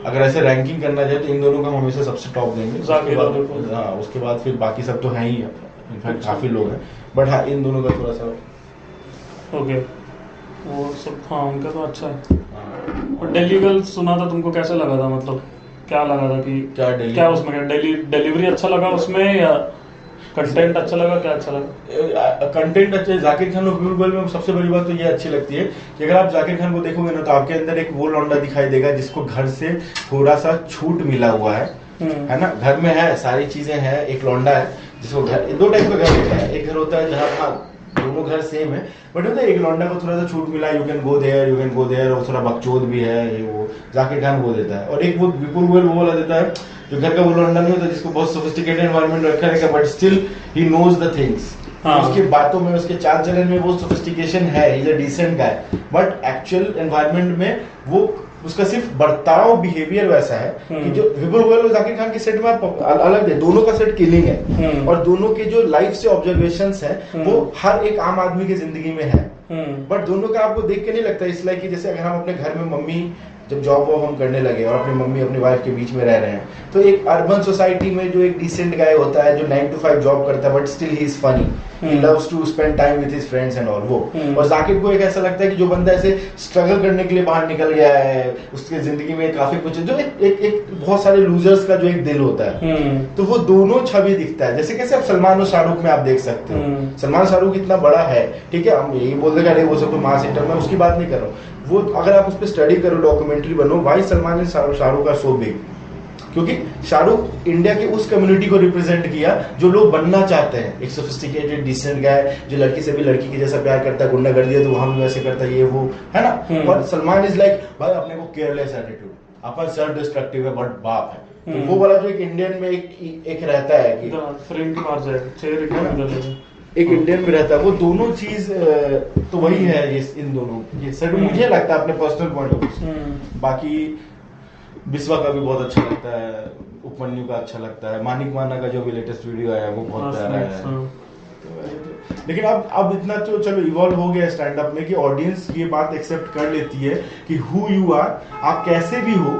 अगर ऐसे रैंकिंग करना जाए तो इन दोनों का हम हमेशा सबसे टॉप देंगे। हाँ, उसके बाद फिर बाकी सब तो हैं ही, इनफैक्ट काफी लोग हैं, बट हाँ इन दोनों का थोड़ा सा ओके, वो सब हाँ उनका तो अच्छा है। और दिल्ली गर्ल सुना था, तुमको कैसा लगा था? मतलब क्या लगा था कि क्या उसमें डिलीवरी अच्छा लगा उसमें, या कंटेंट अच्छा लगा, क्या अच्छा लगा? कंटेंट अच्छा। जाकिर खान और विपुल गोयल में सबसे बड़ी बात तो ये अच्छी लगती है कि अगर आप जाकिर खान को देखोगे ना, तो आपके अंदर एक वो लौंडा दिखाई देगा जिसको घर से थोड़ा सा छूट मिला हुआ है ना, घर में है, सारी चीजें हैं, एक लौंडा है जिसको घर, 2 टाइप का घर होता है। एक घर होता है जहाँ हाँ दोनों घर सेम है, बट होता है एक लौंडा को थोड़ा सा छूट मिला, यू कैन गो देयर, और थोड़ा बकचोद भी है, ये वो जाकिर खान वो देता है। और एक वो विपुल गोयल वो वाला देता है जो घर का वो लौंडा नहीं होता, जिसको बहुत सोफिस्टिकेटेड एनवायरनमेंट रखा रहेगा, but still he knows the things. उसकी बातों में, उसके चाल चलन में वो सोफिस्टिकेशन है, he is a decent guy, but actual environment में वो उसका सिर्फ बर्ताव, बिहेवियर वैसा है कि जो विपुल गोयल और जाकिर खान के सेट में आप अलग है, दोनों का सेट किलिंग है, और दोनों के जो लाइफ से ऑब्जर्वेशंस हैं वो हर एक आम आदमी की जिंदगी में है, बट दोनों का आपको देख के नहीं लगता। इसलिए कि जैसे अगर हम अपने घर में मम्मी जब जॉब वॉब हम करने लगे और अपनी मम्मी अपनी वाइफ के बीच में रह रहे हैं, तो एक अर्बन सोसाइटी में जो एक डिसेंट गाय होता है जो 9 to 5 जॉब करता है, but still he is funny, he loves to spend time with his friends and all वो। और जाकिर को एक ऐसा लगता है कि जो बंदा ऐसे स्ट्रगल करने के लिए बाहर निकल गया है, उसके जिंदगी में काफी कुछ जो एक बहुत सारे लूजर्स का जो एक दिल होता है, तो वो दोनों छवि दिखता है। जैसे कैसे आप सलमान और शाहरुख में आप देख सकते हो, सलमान शाहरुख इतना बड़ा है, ठीक है, हम यही बोल देगा वो सब तो मास हिटर, मैं उसकी बात नहीं कर रहा हूँ। वो अगर आप उस पर स्टडी करो, डॉक्यूमेंट्री बनो, why Salman and Shahrukh are so big, क्योंकि शाहरुख इंडिया की उस कम्युनिटी को रिप्रेजेंट किया जो लोग बनना चाहते हैं, एक सोफिस्टिकेटेड डिसेंट गाय जो लड़की से भी लड़की के जैसा प्यार करता है, गुंडा कर दिया तो वहां भी वैसे करता है, ये वो है ना। और सलमान इज लाइक भाई अपने को केयरलेस एटीट्यूड, अपन सेल्फ डिस्ट्रक्टिव है बट बाप है, तो वो वाला जो एक इंडियन में एक रहता है कि फ्रेम की मार जाएगा, चेहरे की एक इंडियन में रहता है, वो दोनों चीज तो वही है ये इन दोनों ये सर मुझे लगता है अपने पर्सनल पॉइंट ऑफ व्यू। बाकी बिस्वा का भी बहुत अच्छा लगता है, उपमन्यु का अच्छा लगता है, मानिक माना का जो भी लेटेस्ट वीडियो आया वो बहुत प्यारा है। लेकिन अब इतना तो चलो इवॉल्व हो गया स्टैंड अप में कि ऑडियंस ये बात एक्सेप्ट कर लेती है कि हु यू आर, आप कैसे भी हो,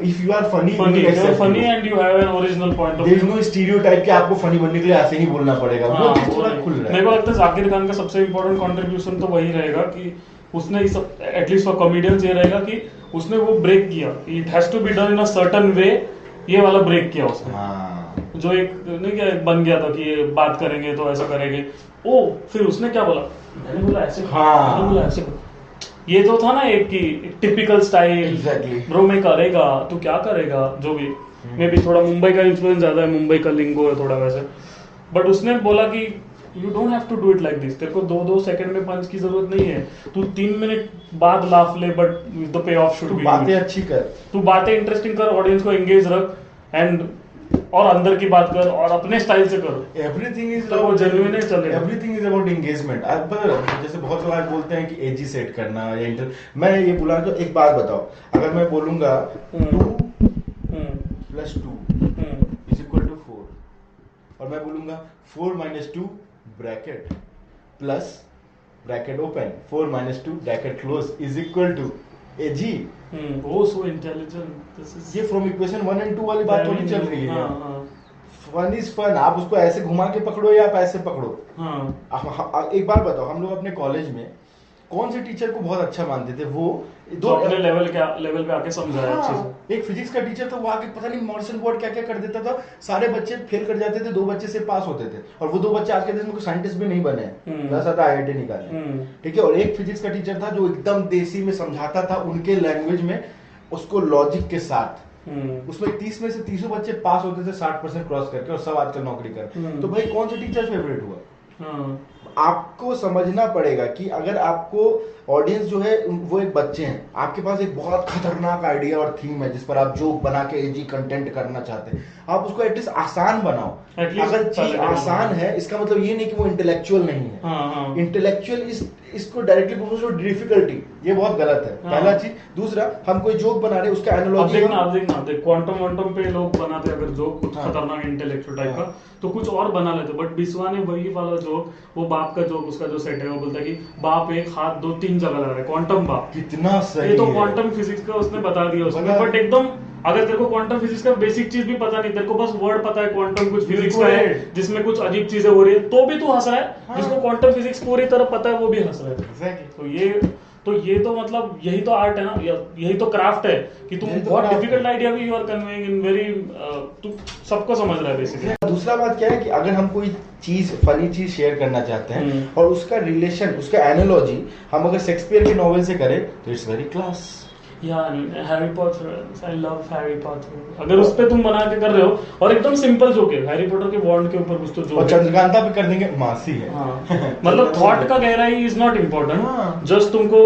if you are funny and you have an original point of there is no stereotype कि आपको फनी बनने के लिए ऐसे ही बोलना पड़ेगा। वो चीज थोड़ा खुल रहा है। मेरे को लगता है जाकिर खान का सबसे इंपॉर्टेंट कंट्रीब्यूशन तो वही रहेगा कि उसने इस एटलीस्ट फॉर कॉमेडियंस ये रहेगा कि उसने वो ब्रेक किया, it has to be done in a certain way, ये वाला ब्रेक किया उसने। जो एक नहीं क्या बन गया था कि ये बात करेंगे तो ऐसा करेंगे, ओ फिर उसने क्या बोला, मैंने बोला ऐसे, मैंने बोला ऐसे, ये तो था ना एक की टिपिकल स्टाइल, ब्रो में करेगा तो क्या करेगा जो भी, मे भी थोड़ा मुंबई का इन्फ्लुएंस ज्यादा है, मुंबई का लिंगो है थोड़ा वैसे, बट उसने बोला कि you don't have to do it like this, तेरे को 2-2 सेकंड में पंच की जरूरत नहीं है, तू 3 मिनट बाद लाफ ले, but the pay of should be, बातें अच्छी कर, तू बातें इंटरेस्टिंग कर, ऑडियंस को एंगेज रख, एंड और अंदर की बात कर और अपने स्टाइल से करो। एवरीथिंग इज तो वो जेन्युइन है, चलेगा। Everything is about engagement. आप जैसे बहुत लोग बोलते हैं कि एजी सेट करना या इंटर, मैं ये बोला तो एक बात बताओ, अगर मैं बोलूंगा 2 + 2 = 4 और मैं बोलूंगा 4 - 2 bracket plus bracket open 4 - 2 bracket close = एजी, वो सो इंटेलिजेंट, ये फ्रॉम इक्वेशन 1 और 2 वाली बात थोड़ी चल रही है। फन इज फन, आप उसको ऐसे घुमा के पकड़ो या आप ऐसे पकड़ो। एक बात बताओ, हम लोग अपने कॉलेज में कौन से टीचर को बहुत अच्छा मानते थे, वो दो अपने लेवल पे आके समझाया अच्छे से। एक फिजिक्स का टीचर था, वो आके पता नहीं मॉर्सन बोर्ड क्या क्या कर देता था, सारे बच्चे फेल कर जाते थे, 2 बच्चे से पास होते थे, और वो 2 बच्चे आज के देश में साइंटिस्ट भी नहीं बने, प्लस आता IIT निकाले, ठीक है। और एक फिजिक्स का टीचर था जो एकदम देसी में समझाता था, उनके लैंग्वेज में, उसको लॉजिक के साथ, उसमें 30 में से 30 बच्चे पास होते थे 60% क्रॉस करके, और सब आजकल नौकरी कर। तो भाई कौन सा टीचर फेवरेट हुआ? आपको समझना पड़ेगा कि अगर आपको ऑडियंस जो है वो एक बच्चे हैं, आपके पास एक बहुत खतरनाक आइडिया और थीम है जिस पर आप जोक बना के एजी कंटेंट करना चाहते हैं, आप उसको एटलीस्ट आसान बनाओ। अगर चीज आसान है इसका मतलब ये नहीं कि वो इंटेलेक्चुअल नहीं है। इंटेलेक्चुअल इसको डायरेक्टली डिफिकल्टी, ये बहुत गलत है, पहला चीज। दूसरा, हम कोई जोक बना रहे उसका एनालॉजी, आप देखना क्वांटम पे लोग बनाते अगर जोक कुछ खतरनाक इंटेलेक्चुअल टाइप का, तो कुछ और बना लेते, बट बिस्वा ने वही वाला जोक, वो बाप का जोक, उसका जो सेट है, वो बोलता है कि बाप एक हाथ 2-3 जगह लगा रहा है, क्वांटम बाप, कितना सही, ये तो क्वांटम फिजिक्स का उसने बता दिया उसमें, बट एकदम, अगर तेरे को क्वांटम फिजिक्स का बेसिक चीज भी पता नहीं, तेरे को बस वर्ड पता है क्वांटम कुछ फिजिक्स का है जिसमें कुछ अजीब चीजें हो रही है, तो भी तू हंस रहा है। जिसको क्वांटम फिजिक्स पूरी तरह पता है वो भी हंस रहा है। तो ये तो मतलब यही तो आर्ट है ना, यही तो क्राफ्ट है कि तुम बहुत डिफिकल्ट आइडिया भी you are conveying in very, तू सबको समझ रहा है बेसिकली। दूसरा बात क्या है कि अगर हम कोई चीज, फनी चीज शेयर करना चाहते हैं और उसका रिलेशन, उसका एनालॉजी हम अगर शेक्सपियर के नॉवेल से करें तो it's very class. Harry Potter, I love Harry Potter, अगर उस पे तुम बना के कर रहे हो और एकदम सिंपल जोक है, हैरी पॉटर के वॉन्ड के ऊपर कुछ तो जोक, और चंद्रकांता पे कर देंगे, मासी है। मतलब थॉट का गहराई इज नॉट इम्पोर्टेंट, जस्ट तुमको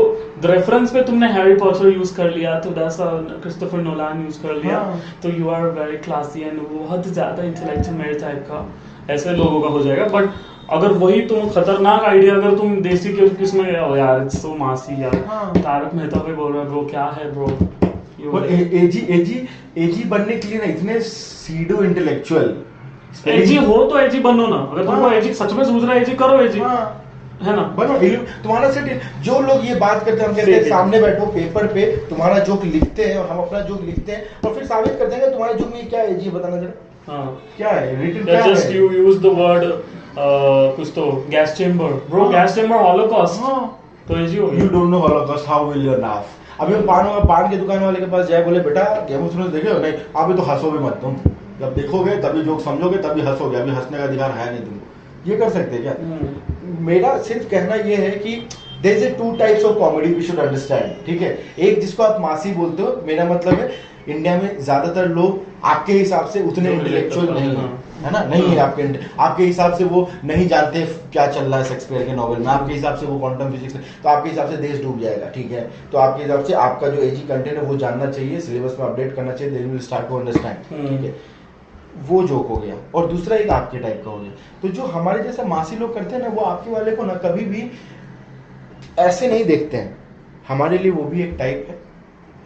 रेफरेंस पे तुमने हैरी पॉटर यूज कर लिया, थोड़ा सा क्रिस्टोफर नोलान यूज कर लिया, तो you are very classy and बहुत ज्यादा इंटेलेक्चुअल मेरे टाइप का, ऐसे लोगों का हो जाएगा। बट अगर वही तुम खतरनाक आइडिया अगर तुम देसी के किसमें यार तो मासी यार, तारक मेहता पे बोल रहा है ब्रो, क्या है ब्रो, और एजी बनने के लिए ना इतने सीडो इंटेलेक्चुअल, एजी हो तो एजी बनो ना, अगर तुमको एजी सच में सूझ रहा है एजी करो, एजी है ना, बनो। तुम्हारा सेट, जो लोग ये बात करते हैं, हम कहते हैं सामने बैठो, पेपर पे तुम्हारा जोक लिखते हैं और हम अपना जोक लिखते हैं और फिर साबित करते हैं तुम्हारे जोक में क्या है, एजी बताना जरा, क्या है रिटन, क्या है, just you use the word कुछ तो gas chamber, bro gas chamber Holocaust, तो एजी हो गया। You don't know Holocaust, how will you laugh. अभी हम पान के दुकान वाले के पास जाए, बोले बेटा गेम ऑफ थ्रोन्स देखे हो? नहीं। अभी तो हंसोगे मत तुम, जब देखोगे तभी जोक समझोगे, तभी हंसोगे, अभी हंसने का अधिकार है नहीं तुमको। ये कर सकते हैं क्या? मेरा सिर्फ कहना ये है कि there is 2 types of comedy we should understand, ठीक है। एक जिसको आप मासी बोलते हो, मेरा मतलब है इंडिया में ज्यादातर लोग आपके हिसाब से उतने इंटेलेक्चुअल नहीं है ना, नहीं है आपके हिसाब से वो नहीं जानते क्या चल रहा है शेक्सपियर के नॉवेल में, आपके हिसाब से वो क्वांटम फिजिक्स, तो आपके हिसाब से देश डूब जाएगा, ठीक है। तो आपके हिसाब से आपका जो एजी कंटेंट है वो जानना चाहिए, सिलेबस में अपडेट करना चाहिए, then will start to understand, ठीक है। वो जोक हो गया, और दूसरा एक आपके टाइप का हो गया। तो जो हमारे जैसा मासी लोग करते हैं ना, वो आपके वाले को ना कभी भी ऐसे नहीं देखते हैं। हमारे लिए वो भी एक टाइप है,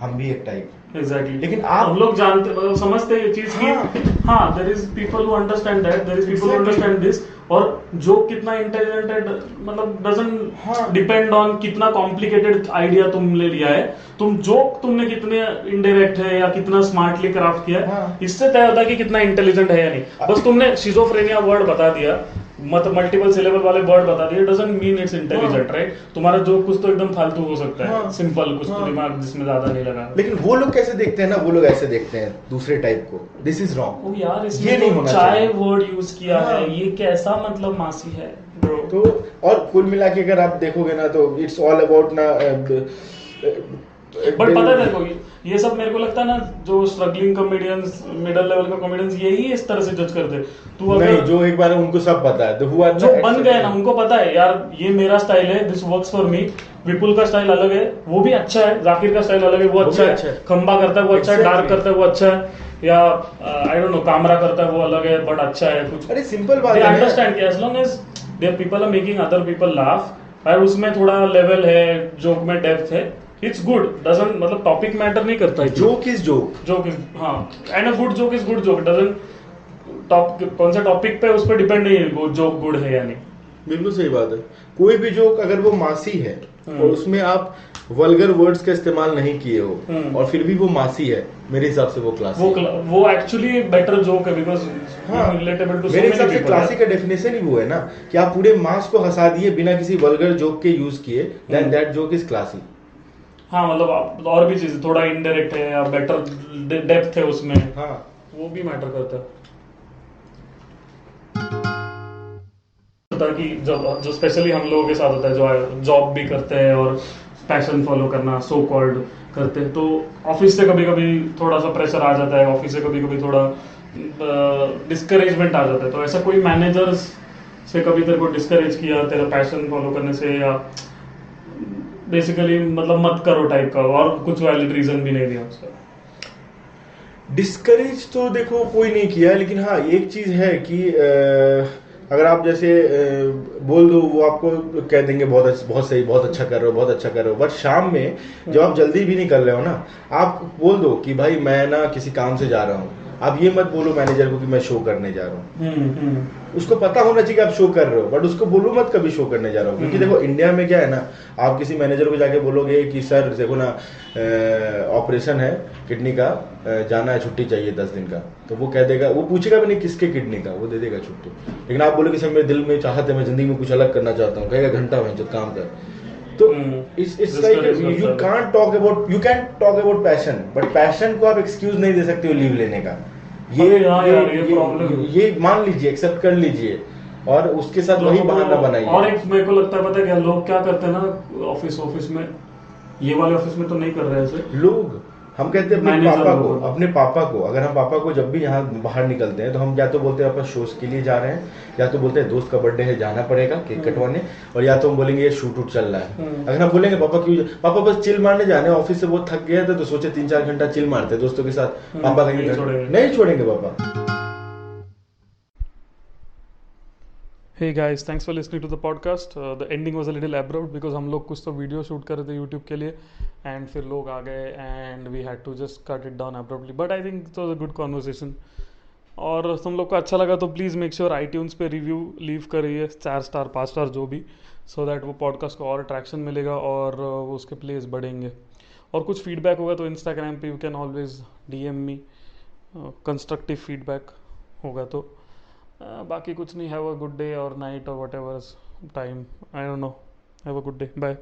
हम भी एक टाइप है। एग्जैक्टली लेकिन आप हम लोग जानते मतलब समझते हैं ये चीज हाँ। कि हाँ there is people who understand that, there is people who understand this. और जो कितना इंटेलिजेंट है मतलब हाँ। डजंट डिपेंड ऑन कितना कॉम्प्लिकेटेड आइडिया तुमने लिया है, तुम जोक तुमने कितने इनडायरेक्ट है या कितना स्मार्टली क्राफ्ट किया है, हाँ। इससे तय होता है कि कितना इंटेलिजेंट है या नहीं। बस तुमने शिजोफ्रेनिया वर्ड बता दिया, मल्टीपल सिलेबल वाले वर्ड बता दिए, doesn't mean it's intelligent, right? तुम्हारा जो कुछ तो एकदम फालतू हो सकता है, हाँ। सिंपल कुछ तो हाँ। दिमाग जिसमें ज्यादा नहीं लगा। लेकिन वो लोग कैसे देखते हैं ना, वो लोग ऐसे देखते हैं दूसरे टाइप को, दिस इज रॉन्ग। ओ यार ये इसमें नहीं तो होना चाय चाहिए। वर्ड यूज किया हाँ। है, ये कैसा मतलब मासी है ब्रो। तो और कुल मिला के अगर आप देखोगे ना, तो इट्स ऑल अबाउट ना बट पता है तेरे को, ये सब मेरे को लगता है ना, जो स्ट्रगलिंग कॉमेडियंस, मिडिल लेवल का कॉमेडियंस यही इस तरह से जज करते हैं। तू नहीं, अगर जो एक बार उनको सब पता है, तो हुआ जो बन गए ना, उनको पता है यार ये मेरा स्टाइल है, दिस वर्क्स फॉर मी। विपुल का स्टाइल अलग है, वो भी अच्छा है। जाकिर का स्टाइल अलग है, वो अच्छा है। खंबा करता है वो अच्छा है, डार्क करता है वो अच्छा है, या आई डोंट नो कामरा करता है वो अलग है बट अच्छा है कुछ। अरे सिंपल बात दे है, अंडरस्टैंड कि as long as there people are making other people laugh, और उसमें थोड़ा लेवल है, जोक में डेप्थ है, इट्स गुड। डजंट मतलब टॉपिक मैटर नहीं करता है। Joke is joke. Joke is हाँ, and a good joke is good joke. Doesn't top कौन सा टॉपिक पे उस पर डिपेंड नहीं है वो जोक गुड है या नहीं। बिल्कुल सही बात है। कोई भी जोक अगर वो मासी है और उसमें आप वल्गर वर्ड्स का इस्तेमाल नहीं किए हो और फिर भी वो मासी है, मेरे हिसाब से वो क्लासी है। वो एक्चुअली बेटर जोक है, बिकॉज हाँ, रिलेटेबल टू मेरे हिसाब से क्लासिक का डेफिनेशन ही वो है ना, कि आप पूरे मास को हंसा दिए बिना किसी वल्गर जोक के यूज किए, then that joke is classy. हाँ मतलब और भी चीज थोड़ा इनडायरेक्ट है या बेटर डेप्थ है उसमें, हाँ, वो भी मैटर करता है। कि जो स्पेशली हम लोगों के साथ होता है, जो जॉब भी करते हैं और पैशन फॉलो करना सो कॉल्ड करते हैं, तो ऑफिस से कभी कभी थोड़ा सा प्रेशर आ जाता है, ऑफिस से कभी कभी थोड़ा डिस्करेजमेंट आ जाता है। तो ऐसा कोई मैनेजर्स से कभी तेरे को डिस्करेज किया तेरा पैशन फॉलो करने से, या बेसिकली मतलब मत करो टाइप का, और कुछ वैलिड रीजन भी नहीं दिया उसका? डिस्करेज तो देखो कोई नहीं किया, लेकिन हाँ एक चीज है कि अगर आप जैसे बोल दो, वो आपको कह देंगे बहुत सही, बहुत अच्छा कर रहे हो, बहुत अच्छा कर रहे हो, बट शाम में जब आप जल्दी भी नहीं कर रहे हो ना, आप बोल दो कि भाई मैं ना किसी काम से जा रहा हूँ। आप ये मत बोलो मैनेजर को कि मैं शो करने जा रहा हूँ। उसको पता होना चाहिए कि आप शो कर रहे हो, बट उसको बोलो मत कभी शो करने जा रहा हूँ। क्योंकि देखो इंडिया में क्या है ना, आप किसी मैनेजर को जाके बोलोगे कि सर देखो ना ऑपरेशन है किडनी का, जाना है, छुट्टी चाहिए 10 दिन का, तो वो कह देगा, वो पूछेगा भी नहीं किसके किडनी का, वो दे देगा छुट्टी। लेकिन आप बोलोगे सर मेरे दिल में चाहत है, मैं जिंदगी में कुछ अलग करना चाहता हूँ, कहेगा घंटा में जो काम कर। तो it's like you can talk about passion, but passion को आप एक्सक्यूज नहीं दे सकते हो लीव लेने का। ये मान लीजिए, एक्सेप्ट कर लीजिए, और उसके साथ वही बहाना बनाइए। और एक मेरे को लगता है, पता है क्या लोग क्या करते हैं ना, ऑफिस में, ये वाले ऑफिस में तो नहीं कर रहे ऐसे लोग। हम कहते हैं अपने पापा को, अगर हम पापा को जब भी यहाँ बाहर निकलते हैं तो हम या तो बोलते हैं अपन शोज के लिए जा रहे हैं, या तो बोलते हैं दोस्त का बर्थडे है जाना पड़ेगा केक कटवाने, और या तो हम बोलेंगे ये शूट उट चल रहा है। अगर हम बोलेंगे पापा बस चिल मारने जाने, ऑफिस से बहुत थक गए थे तो सोचे 3-4 घंटा चिल मारते दोस्तों के साथ, पापा कहेंगे नहीं छोड़ेंगे पापा। Hey guys, thanks for listening to the podcast. The ending was a little abrupt because हम लोग कुछ तो वीडियो शूट कर रहे थे यूट्यूब के लिए, एंड फिर लोग आ गए and we had to just cut it down abruptly, but I think it was a good conversation. और तुम लोग को अच्छा लगा तो प्लीज़ मेक श्योर iTunes पे रिव्यू लीव करिए, 4 स्टार 5 स्टार जो भी, सो दैट वो पॉडकास्ट को और अट्रैक्शन मिलेगा और वो उसके प्लेस बढ़ेंगे। और कुछ फीडबैक होगा तो इंस्टाग्राम पे you can always DM me, constructive feedback होगा तो। बाकी कुछ नहीं, हैव अ गुड डे और नाइट और whatever time, I don't know, have a good day, bye.